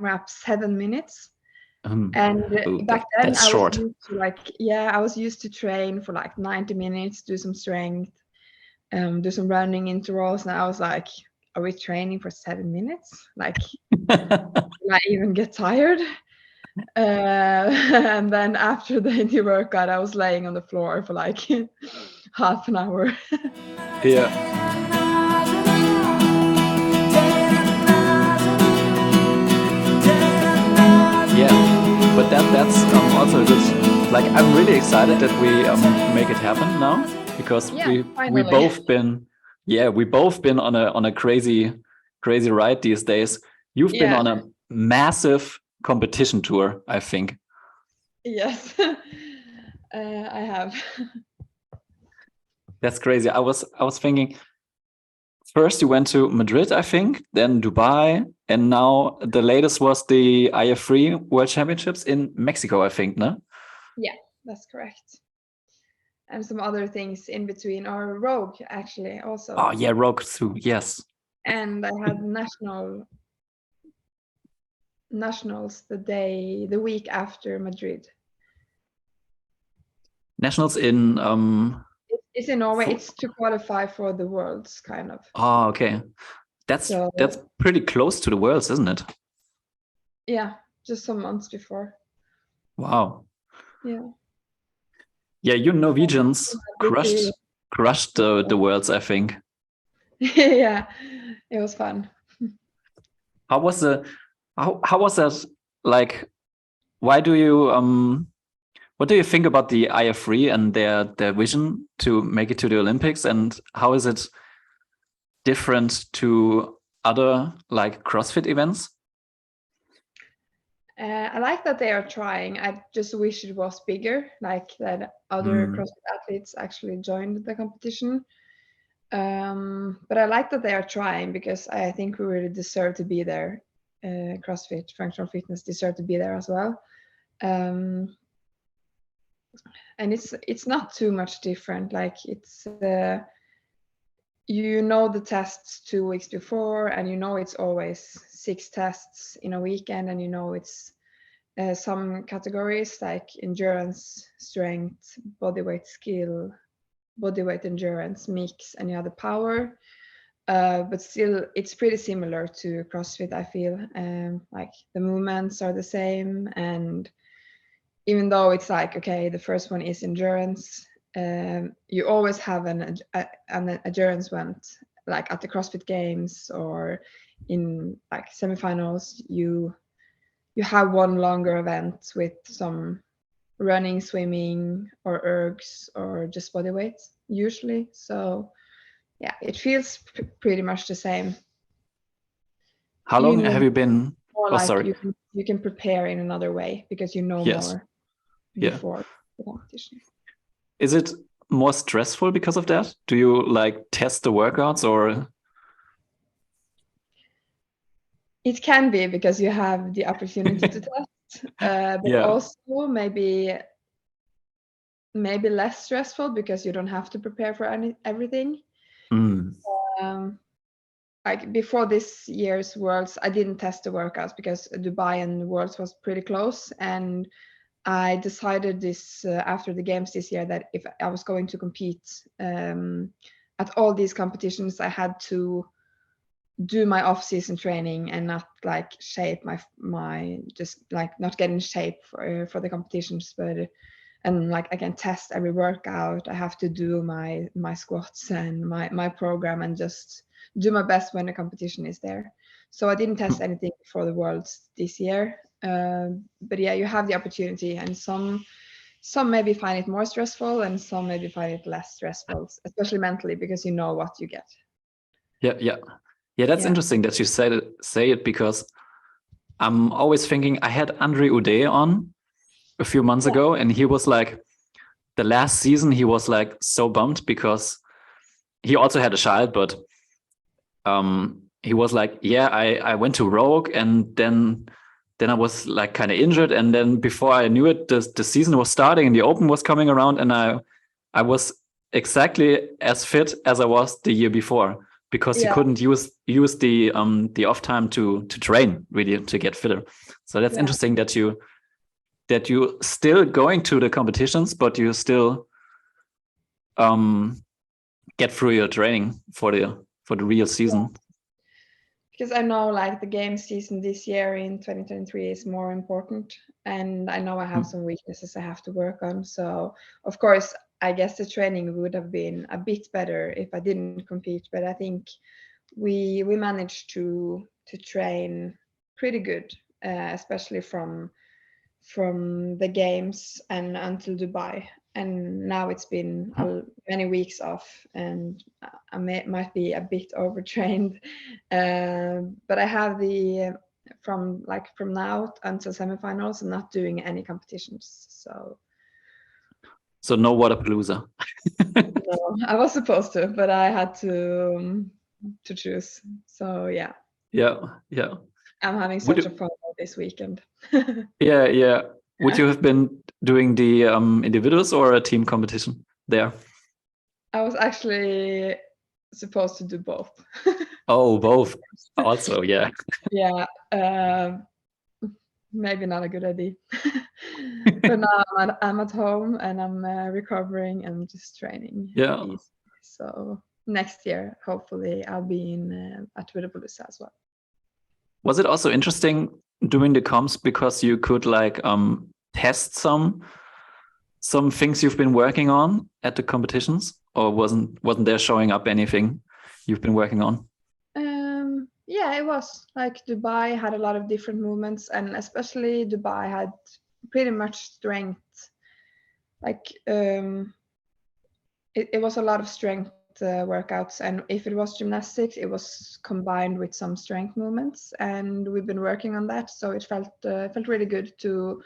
AMRAP 7 minutes. And back then that's I short. was used to I was used to train for like 90 minutes, do some strength, do some running intervals. And I was like, are we training for 7 minutes? Like, will I even get tired? And then after the workout, I was laying on the floor for like half an hour. Yeah. Yeah, but that's also good. Like, I'm really excited that we make it happen now, because we both been on a crazy ride these days. You've been on a massive competition tour, I think. Yes, I have. That's crazy. I was thinking, first you went to Madrid, I think, then Dubai, and now the latest was the IF3 World Championships in Mexico, I think, no? Yeah, that's correct. And some other things in between, or Rogue actually also. Oh yeah, Rogue too, yes. And I had nationals the week after Madrid. Nationals in it's in Norway. It's to qualify for the Worlds, kind of. Oh, okay. That's pretty close to the Worlds, isn't it? Yeah, just some months before. Wow. Yeah. Yeah, you Norwegians crushed the Worlds, I think. Yeah, it was fun. How was that? Like, why do you what do you think about the IF3 and their vision to make it to the Olympics, and how is it different to other like CrossFit events? I like that they are trying. I just wish it was bigger, like that other CrossFit athletes actually joined the competition. But I like that they are trying, because I think we really deserve to be there. CrossFit, functional fitness, deserve to be there as well. And it's not too much different. Like, it's you know the tests 2 weeks before, and you know it's always 6 tests in a weekend, and you know it's some categories like endurance, strength, bodyweight skill, bodyweight endurance, mix, and you have the power. But still, it's pretty similar to CrossFit, I feel. Like, the movements are the same, and even though it's like, okay, the first one is endurance, you always have an endurance event, like at the CrossFit Games or in like semifinals. You have one longer event with some running, swimming, or ergs, or just body weight usually. So yeah, it feels pretty much the same. How long have you been? More like you can prepare in another way, because you know more before the competition. Is it more stressful because of that? Do you like test the workouts, or? It can be, because you have the opportunity to test, but also maybe less stressful, because you don't have to prepare for everything. Like, before this year's Worlds, I didn't test the workouts because Dubai and Worlds was pretty close, and I decided this after the games this year, that if I was going to compete at all these competitions, I had to do my off-season training and not like shape my just like not get in shape for the competitions, but and like I can test every workout. I have to do my squats and my program, and just do my best when the competition is there. So I didn't test anything for the Worlds this year. But yeah, you have the opportunity, and some maybe find it more stressful, and some maybe find it less stressful, especially mentally, because you know what you get. Yeah, that's interesting that you say it, because I'm always thinking, I had Andre Uday on a few months ago, and he was like, the last season he was like so bummed, because he also had a child, but he was like, yeah, I went to Rogue, and then I was like kind of injured, and then before I knew it, the season was starting and the Open was coming around, and I was exactly as fit as I was the year before. because you couldn't use the off time to train really to get fitter. So that's interesting that you still going to the competitions, but you still get through your training for the real season. Because I know like the game season this year in 2023 is more important, and I know I have some weaknesses I have to work on. So of course, I guess the training would have been a bit better if I didn't compete, but I think we managed to train pretty good, especially from the games and until Dubai. And now it's been many weeks off, and I might be a bit overtrained, but I have the from now until semifinals and not doing any competitions. So no Waterpalooza. No, I was supposed to, but I had to choose. So yeah. I'm having such a fun this weekend. Yeah. Would you have been doing the individuals or a team competition there? I was actually supposed to do both. Oh, both. Also, yeah. Yeah. Maybe not a good idea. But now I'm at home and I'm recovering and just training. Yeah. So next year, hopefully, I'll be in at Budapest as well. Was it also interesting doing the comps because you could like test some things you've been working on at the competitions, or wasn't there showing up anything you've been working on? Yeah, it was like Dubai had a lot of different movements, and especially Dubai had pretty much strength. Like it was a lot of strength workouts, and if it was gymnastics, it was combined with some strength movements, and we've been working on that. So it felt really good to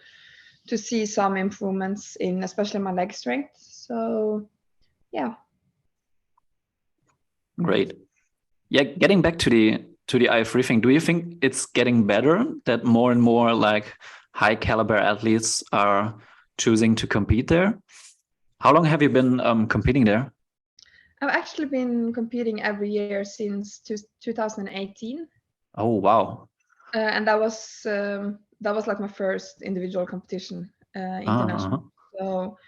see some improvements in especially my leg strength. So yeah. Great. Yeah, getting back to the IF3 thing, do you think it's getting better that more and more like high caliber athletes are choosing to compete there? How long have you been competing there? I've actually been competing every year since 2018. Oh wow! And that was like my first individual competition, international. So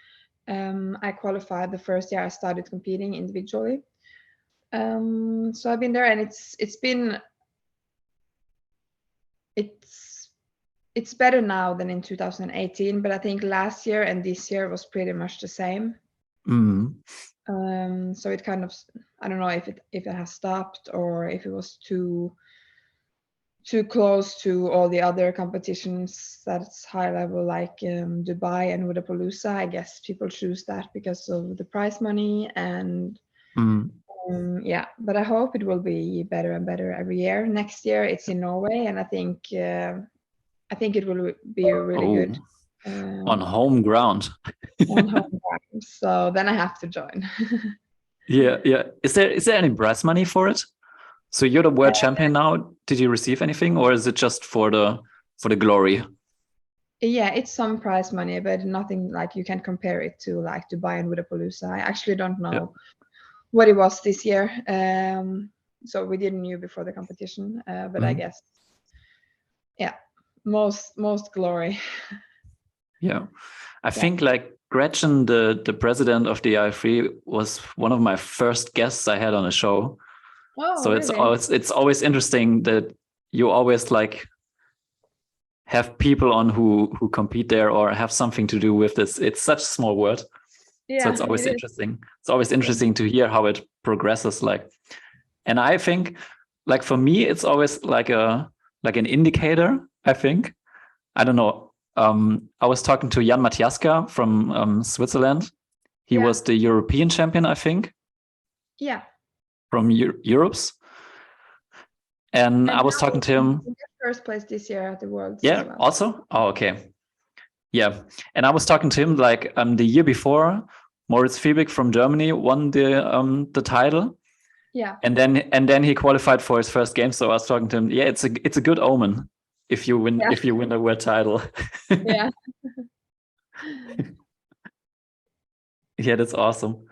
I qualified the first year I started competing individually. So I've been there, and it's better now than in 2018, but I think last year and this year was pretty much the same. So it kind of, I don't know if it has stopped or if it was too close to all the other competitions that's high level, like Dubai and Wodapalooza. I guess people choose that because of the prize money and yeah, but I hope it will be better and better every year. Next year it's in Norway, and I think it will be really good. On home ground. On home ground. So then I have to join. Yeah. Is there any prize money for it? So you're the world champion now. Did you receive anything, or is it just for the glory? Yeah, it's some prize money, but nothing like you can compare it to like Dubai and Wodapalooza. I actually don't know what it was this year. So we didn't know before the competition, but I guess, yeah, most glory. Yeah, I think like Gretchen, the president of the IF3, was one of my first guests I had on a show. Oh, so really? it's always interesting that you always like have people on who compete there or have something to do with this. It's such a small world. Yeah, so it's always interesting. It's always interesting to hear how it progresses. Like, and I think like for me, it's always like an indicator, I think. I don't know. I was talking to Jan Matiaska from Switzerland. He was the European champion, I think. Yeah. From Europe's. And I was talking to him. First place this year at the Worlds. Yeah, as well. Also? Oh, okay. Yeah. And I was talking to him like the year before, Moritz Fiebig from Germany won the title. Yeah. And then he qualified for his first game. So I was talking to him. Yeah, it's a good omen if you win a world title. Yeah. Yeah, that's awesome.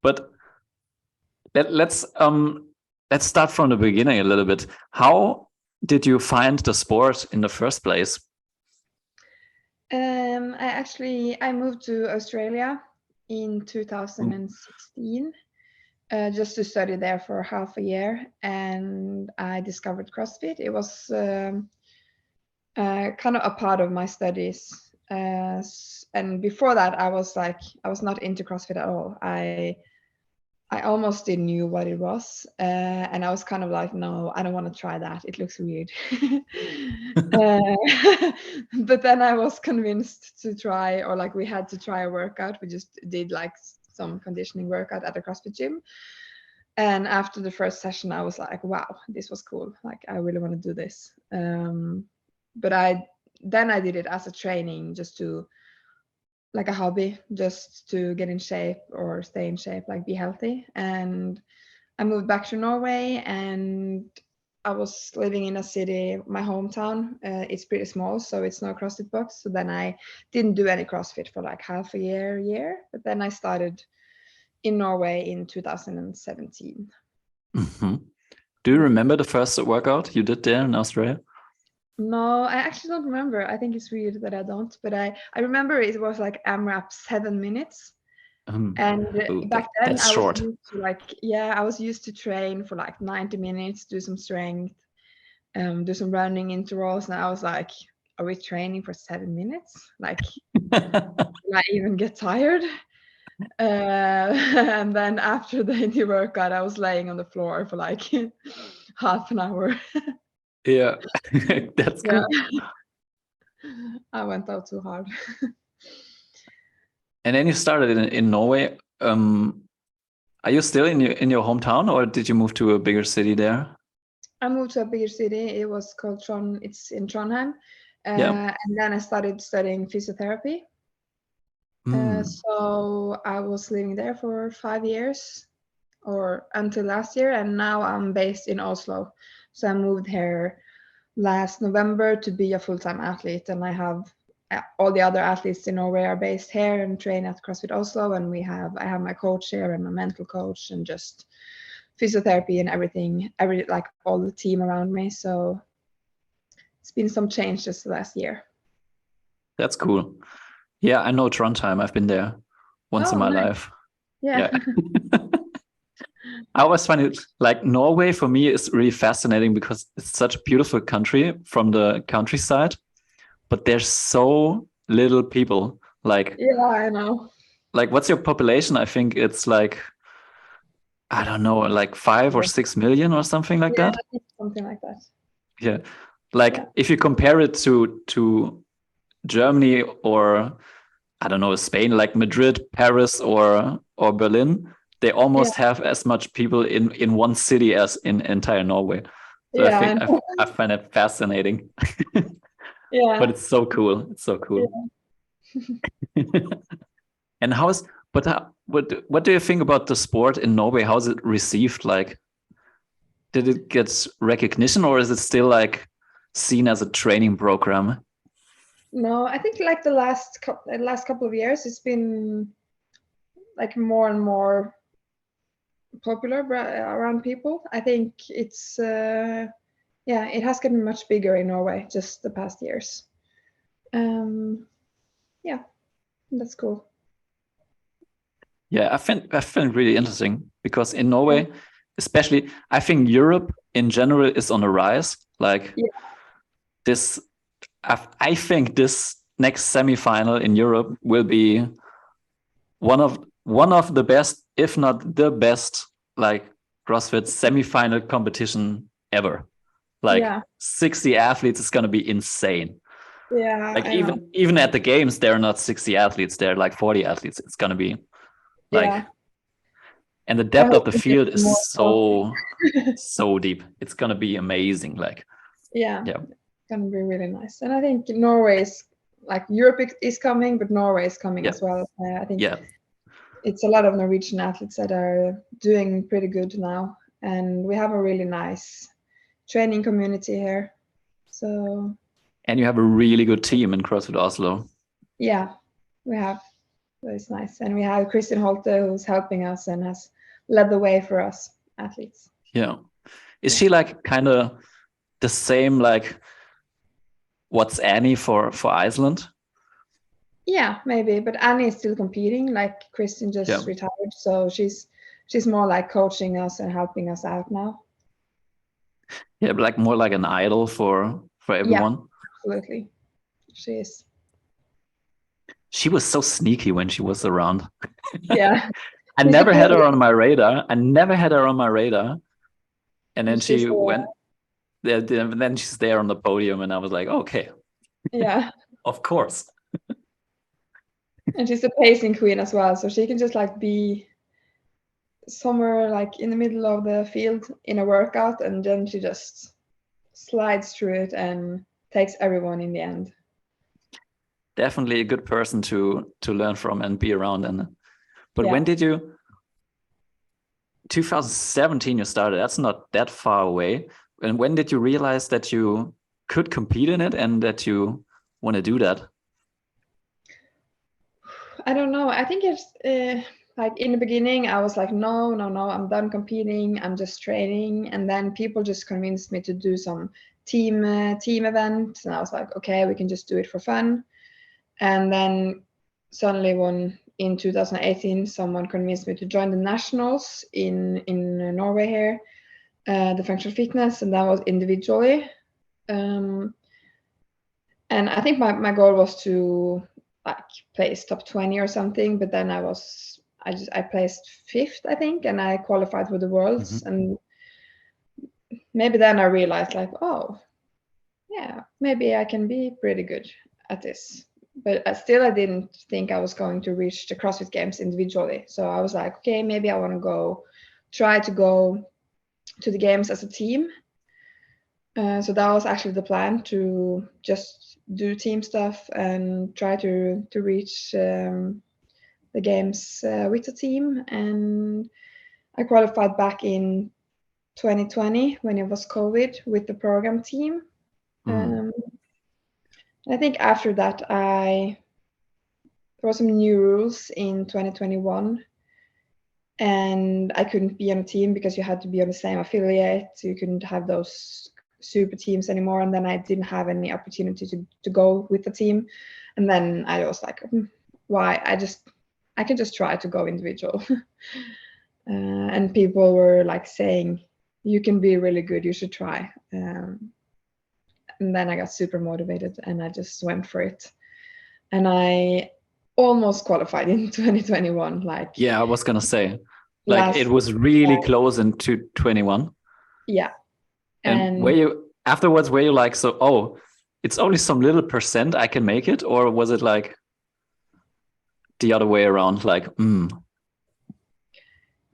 But let's let's start from the beginning a little bit. How did you find the sport in the first place? I moved to Australia in 2016 just to study there for half a year, and I discovered CrossFit. It was kind of a part of my studies, and before that I was not into CrossFit at all. I almost didn't knew what it was, and I was kind of like, no, I don't want to try that. It looks weird. But then I was convinced to try, or like we had to try a workout. We just did like some conditioning workout at a CrossFit gym. And after the first session, I was like, wow, this was cool. Like, I really want to do this. But I did it as a training, just to like a hobby, just to get in shape or stay in shape, like be healthy. And I moved back to Norway, and I was living in a city, my hometown. It's pretty small, so it's no CrossFit box. So then I didn't do any CrossFit for like half a year. But then I started in Norway in 2017. Mm-hmm. Do you remember the first workout you did there in Australia? No, I actually don't remember. I think it's weird that I don't, but I remember it was like amrap 7 minutes. And back then that's I was short. used to I was used to train for like 90 minutes, do some strength, do some running intervals. And I was like, are we training for 7 minutes? Like, will I even get tired? And then after the workout, I was laying on the floor for like half an hour. Yeah, that's Yeah. good. I went out too hard. And then you started in Norway. Are you still in your hometown, or did you move to a bigger city there? I moved to a bigger city. It was called It's in Trondheim. Yeah. And then I started studying physiotherapy. So I was living there for 5 years, or until last year, and now I'm based in Oslo. So I moved here last November to be a full-time athlete, and I have all the other athletes in Norway are based here and train at CrossFit Oslo, and I have my coach here and my mental coach and just physiotherapy and everything, like all the team around me. So it's been some changes last year. That's cool. Yeah, I know Trondheim. I've been there once in my life. Yeah. I always find it like Norway for me is really fascinating because it's such a beautiful country from the countryside, but there's so little people. Like, yeah, I know. Like, what's your population? I think it's like, I don't know, like 5 or 6 million or something like that. Something like that. Yeah. Like if you compare it to Germany or I don't know, Spain, like Madrid, Paris or Berlin, they almost have as much people in one city as in entire Norway. So I find it fascinating. Yeah. But it's so cool. It's so cool. Yeah. And what do you think about the sport in Norway? How is it received? Like, did it get recognition, or is it still like seen as a training program? No, I think like the last couple of years, it's been like more and more popular around people. I think it's it has gotten much bigger in Norway just the past years. Yeah, that's cool. Yeah, I find it really interesting because in Norway, especially, I think Europe in general is on a rise. Like this, I think this next semifinal in Europe will be one of the best, if not the best, like CrossFit semifinal competition ever. Like 60 athletes is gonna be insane. Yeah, like even at the games, there are not 60 athletes, there are like 40 athletes. It's gonna be like and the depth of the field is so deep. It's gonna be amazing. Like it's gonna be really nice. And I think Norway is like Europe is coming, but Norway is coming as well. I think it's a lot of Norwegian athletes that are doing pretty good now, and we have a really nice training community here. So and you have a really good team in CrossFit Oslo. Yeah, we have. It's nice, and we have Kristin Holte who's helping us and has led the way for us athletes. Yeah, Is she like kind of the same like what's Annie for Iceland? Yeah, maybe. But Annie is still competing. Like Kristin just retired, so she's more like coaching us and helping us out now. Yeah, but like more like an idol for everyone. Yeah, absolutely. She is. She was so sneaky when she was around. Yeah. I never had her on my radar. And then she went there, then she's there on the podium, and I was like, okay. Yeah. Of course. And she's a pacing queen as well, so she can just like be somewhere like in the middle of the field in a workout, and then she just slides through it and takes everyone in the end. Definitely a good person to learn from and be around. But when did you? 2017 you started. That's not that far away. And when did you realize that you could compete in it and that you want to do that? I don't know. I think it's like in the beginning I was like, no, I'm done competing, I'm just training. And then people just convinced me to do some team event, and I was like, okay, we can just do it for fun. And then suddenly in 2018 someone convinced me to join the nationals in Norway here, the functional fitness, and that was individually. And I think my goal was to like place top 20 or something, but then I placed 5th, I think, and I qualified for the worlds. And maybe then I realized like, oh yeah, maybe I can be pretty good at this. But I didn't think I was going to reach the CrossFit Games individually. So I was like, okay, maybe I want to try to go to the games as a team. So that was actually the plan, to just do team stuff and try to reach the games with the team. And I qualified back in 2020 when it was COVID with the program team. I think after that there were some new rules in 2021, and I couldn't be on a team because you had to be on the same affiliate. You couldn't have those super teams anymore, and then I didn't have any opportunity to go with the team. And then I was like, why? I can just try to go individual. And people were like saying, you can be really good, you should try. And then I got super motivated and I just went for it. And I almost qualified in 2021. Like, yeah, I was gonna say, like it was really close in 2021. Yeah. And were you afterwards? Were you like, so? Oh, it's only some little percent I can make it, or was it like the other way around? Like,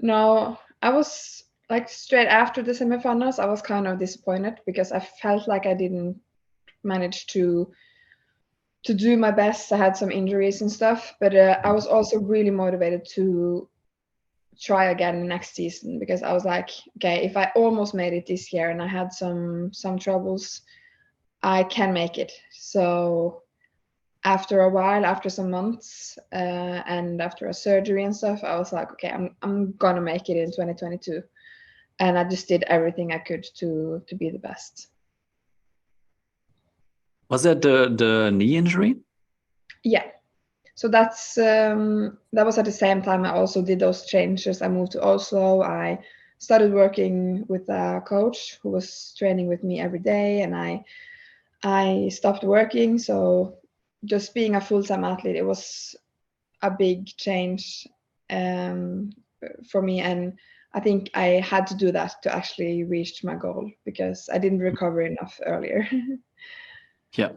No, I was like straight after the semifinals, I was kind of disappointed because I felt like I didn't manage to do my best. I had some injuries and stuff, but I was also really motivated to try again next season, because I was like, okay, if I almost made it this year and I had some troubles, I can make it. So after a while, after some months, and after a surgery and stuff, I was like, okay, I'm gonna make it in 2022, and I just did everything I could to be the best. Was that the knee injury? Yeah. So that was at the same time I also did those changes. I moved to Oslo. I started working with a coach who was training with me every day, and I stopped working. So just being a full-time athlete, it was a big change for me, and I think I had to do that to actually reach my goal, because I didn't recover enough earlier. Yeah.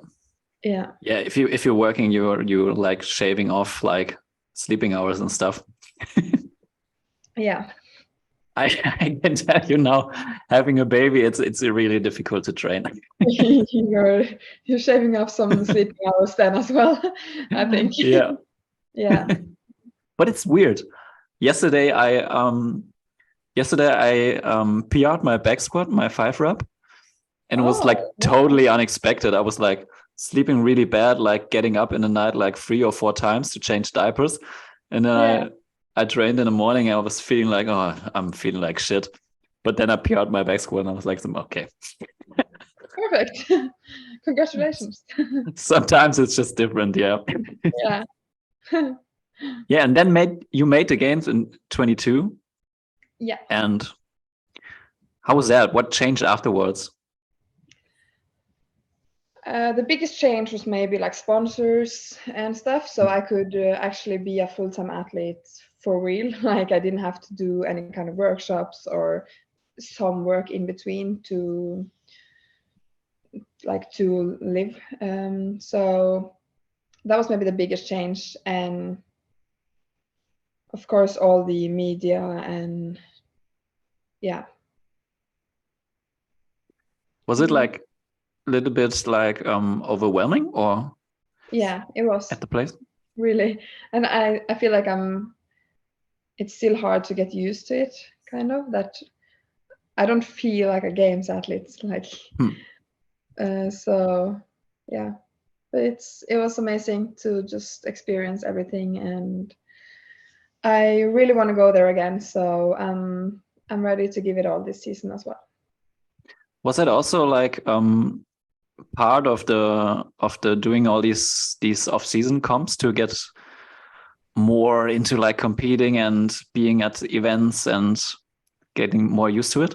Yeah. Yeah. If you're working, you're like shaving off like sleeping hours and stuff. Yeah. I can tell you now, having a baby, it's really difficult to train. You're shaving off some sleeping hours then as well, I think. Yeah. Yeah. But it's weird. Yesterday I PR'd my back squat, my 5 rep, and it was like totally unexpected. I was like sleeping really bad, like getting up in the night like 3 or 4 times to change diapers, and then I trained in the morning. I was feeling like, oh, I'm feeling like shit. But then I PR'd my back squat and I was like, okay. Perfect. Congratulations. Sometimes it's just different, yeah. Yeah. Yeah, and then you made the games in 22. Yeah. And how was that? What changed afterwards? The biggest change was maybe like sponsors and stuff. So I could actually be a full-time athlete for real. Like I didn't have to do any kind of workshops or some work in between to live. So that was maybe the biggest change. And of course, all the media and yeah. Was it like a little bit like overwhelming or? Yeah, it was at the place? really. And I feel like it's still hard to get used to it, kind of, that I don't feel like a games athlete, like so yeah. But it was amazing to just experience everything, and I really want to go there again, so I'm ready to give it all this season as well. Was that also like part of the doing all these off-season comps to get more into like competing and being at events and getting more used to it?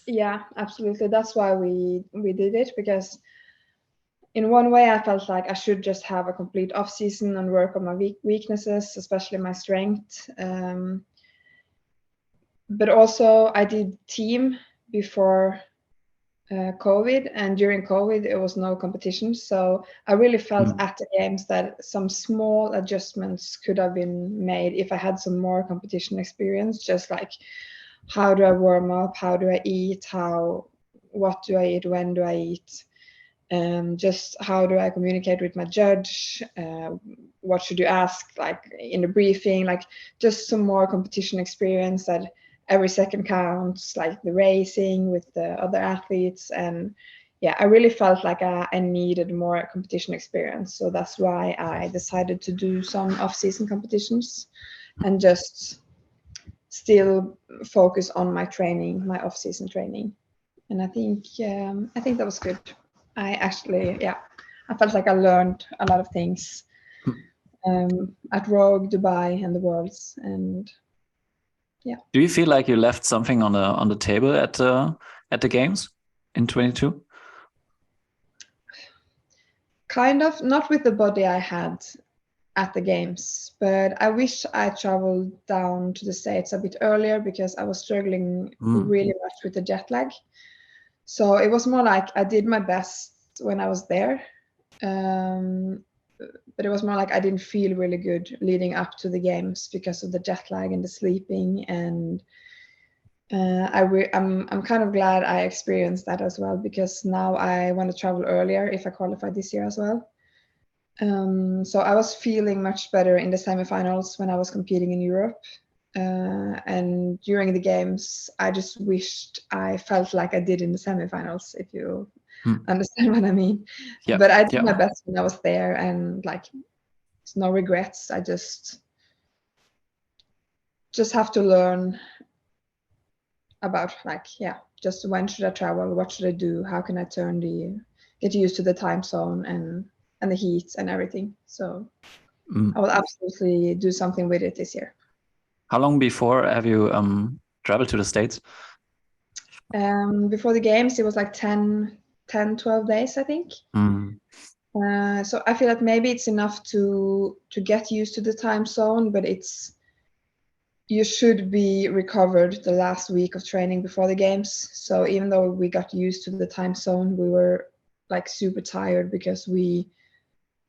Yeah, absolutely. That's why we did it, because in one way I felt like I should just have a complete off season and work on my weaknesses, especially my strength. But also I did team before COVID, and during COVID there was no competition, so I really felt at the games that some small adjustments could have been made if I had some more competition experience, just like how do I warm up, how do I eat, what do I eat, when do I eat, just how do I communicate with my judge, what should you ask like in the briefing, like just some more competition experience, that every second counts, like the racing with the other athletes. And yeah, I really felt like I needed more competition experience, so that's why I decided to do some off-season competitions and just still focus on my training, my off-season training. And I think that was good. I felt like I learned a lot of things at Rogue, Dubai, and the Worlds, and yeah. Do you feel like you left something on the table at the games in 22? Kind of, not with the body I had at the games, but I wish I traveled down to the States a bit earlier, because I was struggling really much with the jet lag. So it was more like I did my best when I was there, but it was more like I didn't feel really good leading up to the games because of the jet lag and the sleeping. And I'm kind of glad I experienced that as well, because now I want to travel earlier if I qualify this year as well. So I was feeling much better in the semifinals when I was competing in Europe. And during the games, I just wished I felt like I did in the semifinals, if you understand what I mean. Yeah. But I did my best when I was there, and like, it's no regrets. I just have to learn about just when should I travel, what should I do, how can I get used to the time zone and the heat and everything. So I will absolutely do something with it this year. How long before have you traveled to the States? Before the games, it was like 10, 12 days, I think. So I feel like maybe it's enough to get used to the time zone, but you should be recovered the last week of training before the games. So even though we got used to the time zone, we were like super tired because we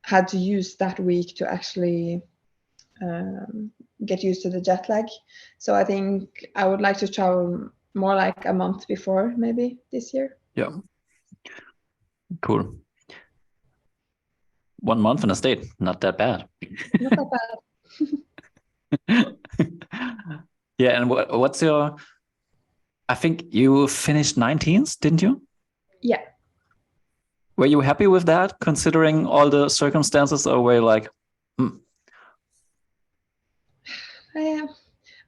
had to use that week to actually get used to the jet lag. So I think I would like to travel more like a month before, maybe this year. Yeah. Cool. 1 month in a state, not that bad. Not that bad. Yeah, and what's your? I think you finished 19th, didn't you? Yeah. Were you happy with that, considering all the circumstances, or were you like,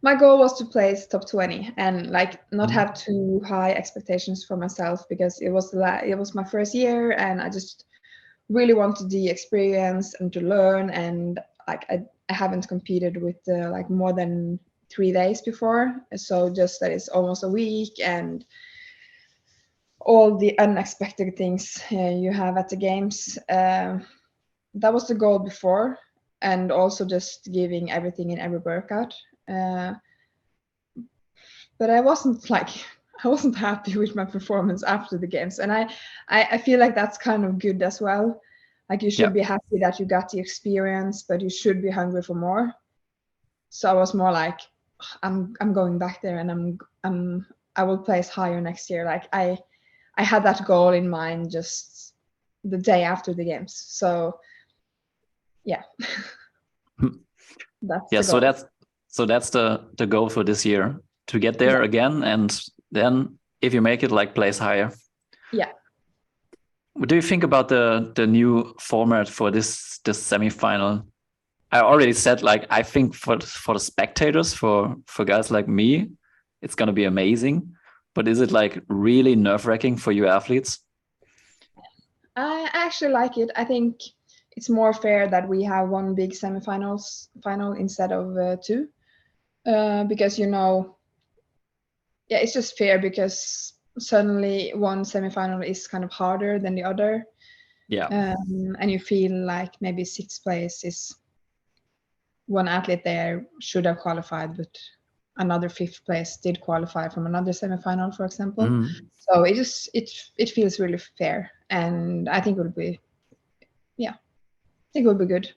my goal was to place top 20 and like not have too high expectations for myself, because it was my first year and I just really wanted the experience and to learn. And like I haven't competed with like more than 3 days before, so just that it's almost a week and all the unexpected things you have at the games. That was the goal before, and also just giving everything in every workout. But I wasn't happy with my performance after the games, and I feel like that's kind of good as well. Like you should be happy that you got the experience, but you should be hungry for more. So I was more like, I'm going back there, and I will place higher next year. Like I had that goal in mind just the day after the games. So yeah. That's the goal for this year, to get there again, and then if you make it, like place higher. Yeah. What do you think about the new format for this semifinal? I already said, like, I think for the spectators, for guys like me, it's gonna be amazing. But is it like really nerve-wracking for you athletes? I actually like it. I think it's more fair that we have one big final instead of two, because it's just fair, because suddenly one semifinal is kind of harder than the other. And you feel like maybe 6th place is one athlete there should have qualified, but another 5th place did qualify from another semifinal, for example. So it feels really fair, and I think it will be good.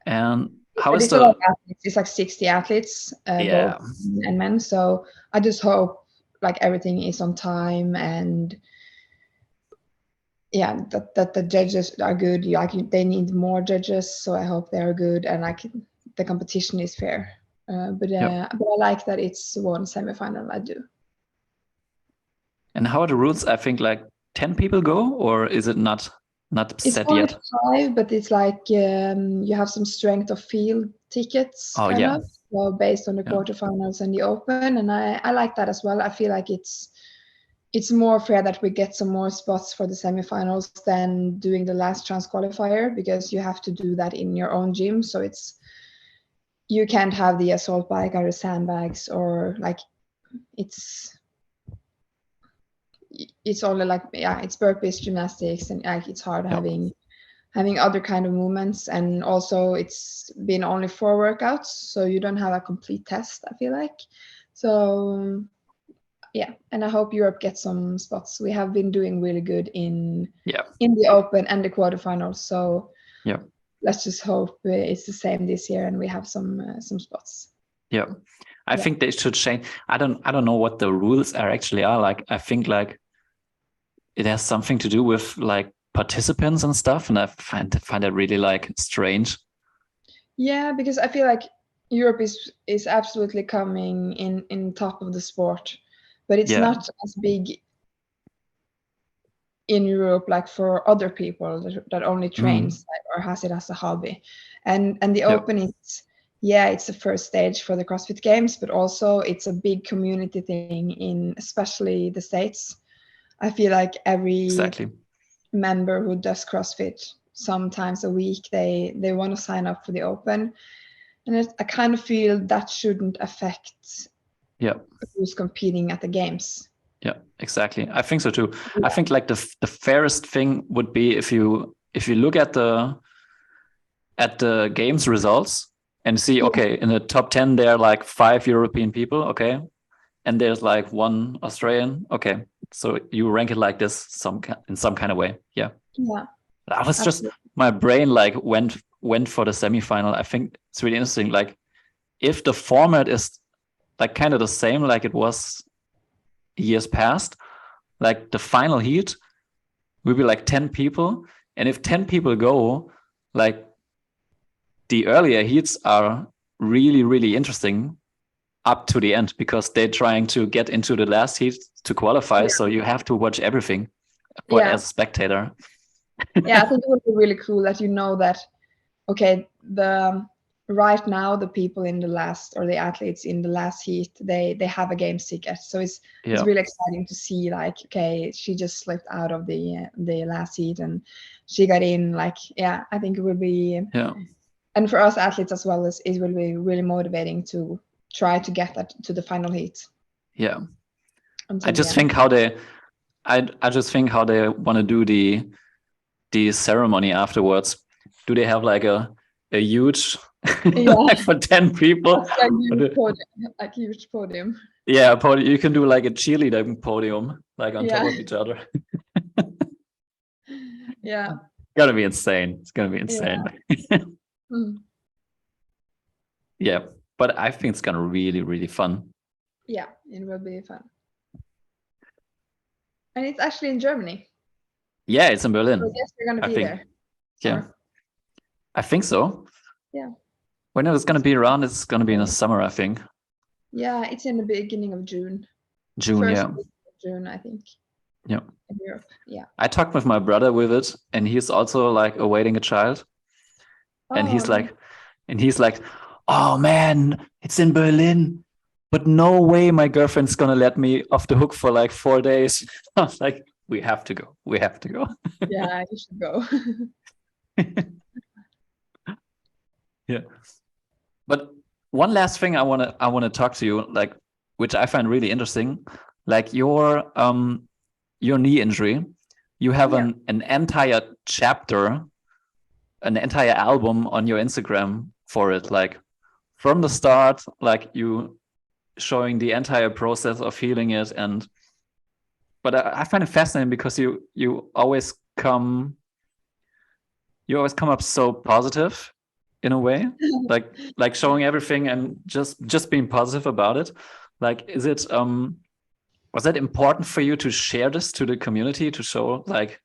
And how is a lot of athletes. It's like 60 athletes, both men and men. So I just hope like everything is on time, and that the judges are good. Like they need more judges, so I hope they are good, and like the competition is fair. But I like that it's one semifinal. I do. And how are the rules? I think like 10 people go, or is it not set yet? It's 5, but it's like you have some strength of field tickets, kind of. Well, based on the quarterfinals and the Open, and I like that as well. I feel like it's more fair that we get some more spots for the semifinals than doing the last chance qualifier, because you have to do that in your own gym. So you can't have the assault bike or the sandbags, or like it's only like it's burpees, gymnastics, and like it's hard having other kind of movements. And also it's been only 4 workouts, so you don't have a complete test, I feel like. So and I hope Europe gets some spots. We have been doing really good in the Open and the quarterfinals, so let's just hope it's the same this year and we have some spots. I think they should change. I don't know what the rules actually are. Like I think like it has something to do with like participants and stuff, and I find that really like strange. Yeah, because I feel like Europe is absolutely coming in top of the sport, but it's not as big in Europe like for other people that only trains or has it as a hobby. And the Open is it's the first stage for the CrossFit Games, but also it's a big community thing in especially the States. I feel like every member who does CrossFit sometimes a week, they want to sign up for the Open. And I kind of feel that shouldn't affect who's competing at the games. Yeah, exactly. I think so too. I think like the fairest thing would be if you look at the games results and see, okay, in the top 10 there are like 5 European people, okay, and there's like 1 Australian, okay, so you rank it like this in some kind of way. I was just, my brain like went for the semifinal. I think it's really interesting, like if the format is like kind of the same like it was years past, like the final heat will be like 10 people, and if 10 people go, like the earlier heats are really, really interesting up to the end, because they're trying to get into the last heat to qualify. So you have to watch everything as a spectator. I think it would be really cool that that okay, the right now the people in the last, or the athletes in the last heat, they have a games ticket, so it's really exciting to see, like, okay, she just slipped out of the last heat and she got in. Like, yeah, I think it will be, and for us athletes as well, as it will be really motivating to try to get that to the final heat. I just think how they want to do the ceremony afterwards. Do they have like a huge like for 10 people, like huge podium? Yeah, a podium. You can do like a cheerleading podium, like on top of each other. Yeah, it's gonna be insane. It's gonna be insane. Yeah, but I think it's gonna really, really fun. Yeah, it will be fun. And it's actually in Germany. Yeah, it's in Berlin. So I guess we're gonna be there. Yeah, I think so. Yeah. When it's gonna be around, it's gonna be in the summer, I think. Yeah, it's in the beginning of June. First week of June, I think. Yeah. In Europe. Yeah. I talked with my brother with it, and he's also like awaiting a child. And he's like, oh man, it's in Berlin, but no way my girlfriend's gonna let me off the hook for like 4 days. I was like, we have to go. Yeah, you should go. Yeah. But one last thing I wanna talk to you, like, which I find really interesting, like your knee injury. You have an entire chapter, an entire album on your Instagram for it, like from the start, like you showing the entire process of healing it. But I find it fascinating because you always come up so positive in a way, like showing everything and just being positive about it. Like, is it was that important for you to share this to the community, to show like,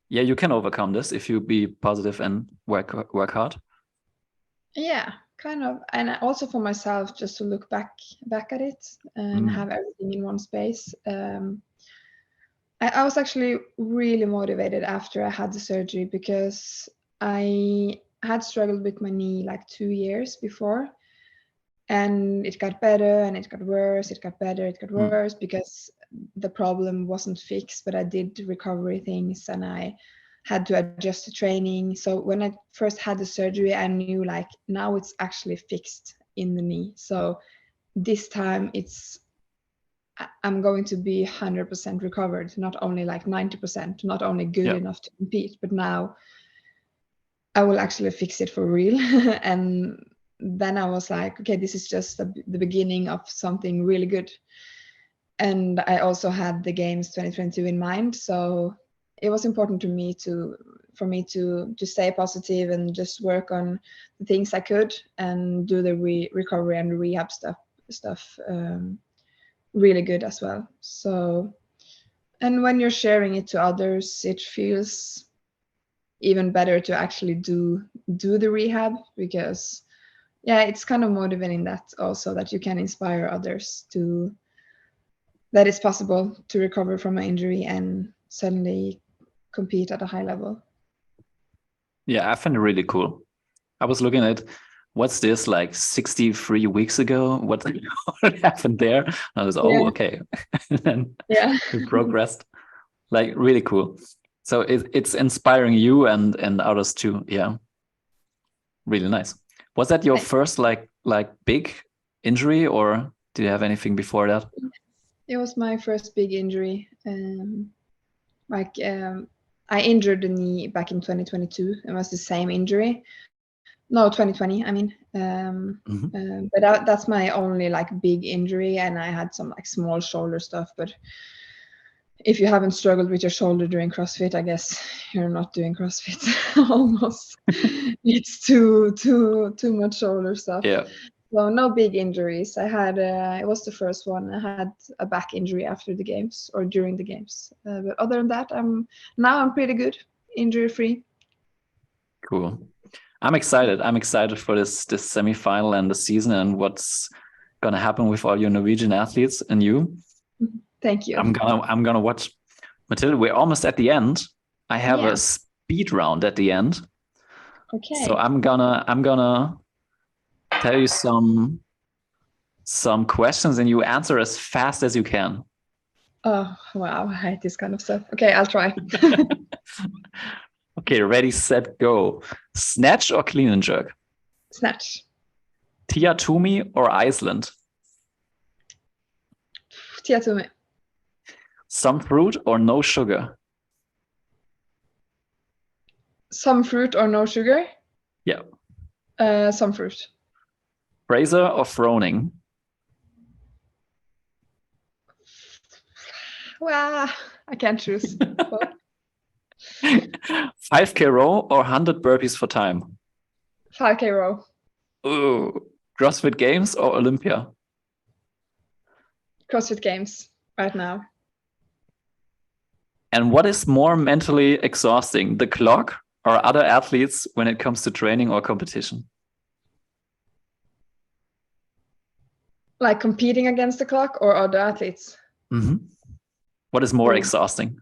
yeah, you can overcome this if you be positive and work hard? Yeah, kind of. And also for myself, just to look back at it and have everything in one space. I was actually really motivated after I had the surgery, because I had struggled with my knee like 2 years before, and it got better and it got worse. It got better, it got worse, because the problem wasn't fixed, but I did recovery things and I had to adjust the training. So when I first had the surgery, I knew like, now it's actually fixed in the knee. So this time I'm going to be 100% recovered, not only like 90%, not only good enough to compete, but now I will actually fix it for real. And then I was like, okay, this is just the beginning of something really good. And I also had the games 2022 in mind, so it was important for me to stay positive and just work on the things I could and do the recovery and rehab stuff really good as well. So, and when you're sharing it to others, it feels even better to actually do the rehab, because it's kind of motivating that also, that you can inspire others that it's possible to recover from an injury and suddenly compete at a high level. Yeah, I find it really cool. I was looking at, what's this, like 63 weeks ago? What happened there? And I was, okay. And then it progressed. Like, really cool. So it's inspiring you and others too. Yeah. Really nice. Was that your first like big injury, or did you have anything before that? It was my first big injury. I injured the knee back in 2022. It was the same injury. No, 2020, I mean. But that's my only like big injury, and I had some like small shoulder stuff. But if you haven't struggled with your shoulder during CrossFit, I guess you're not doing CrossFit. Almost. It's too much shoulder stuff. Yeah. So no big injuries. I had it was the first one. I had a back injury after the games or during the games. But other than that, I'm pretty good, injury free. Cool. I'm excited. I'm excited for this semifinal and the season and what's gonna happen with all your Norwegian athletes and you. Thank you. I'm gonna watch. Matilde, we're almost at the end. I have a speed round at the end. Okay. So I'm gonna tell you some questions and you answer as fast as you can. Oh, wow. I hate this kind of stuff. Okay, I'll try. Okay, ready, set, go. Snatch or clean and jerk? Snatch. Tia Toomey or Iceland? Tia Toomey. Some fruit or no sugar? Some fruit or no sugar? Yeah. Some fruit. Fraser or Froning? Wow, I can't choose. 5K row or 100 burpees for time? 5K row. Ooh. CrossFit Games or Olympia? CrossFit Games right now. And what is more mentally exhausting, the clock or other athletes when it comes to training or competition? Like competing against the clock or other athletes? Mm-hmm. What is more exhausting?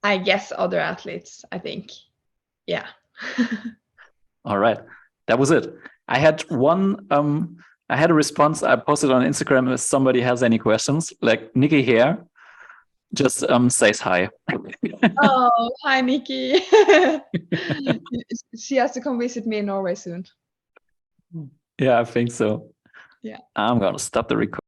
I guess other athletes, I think. Yeah. All right. That was it. I had a response I posted on Instagram. If somebody has any questions, like Nikki here, just says hi. Oh, hi, Nikki. She has to come visit me in Norway soon. Yeah, I think so. Yeah. I'm going to stop the recording.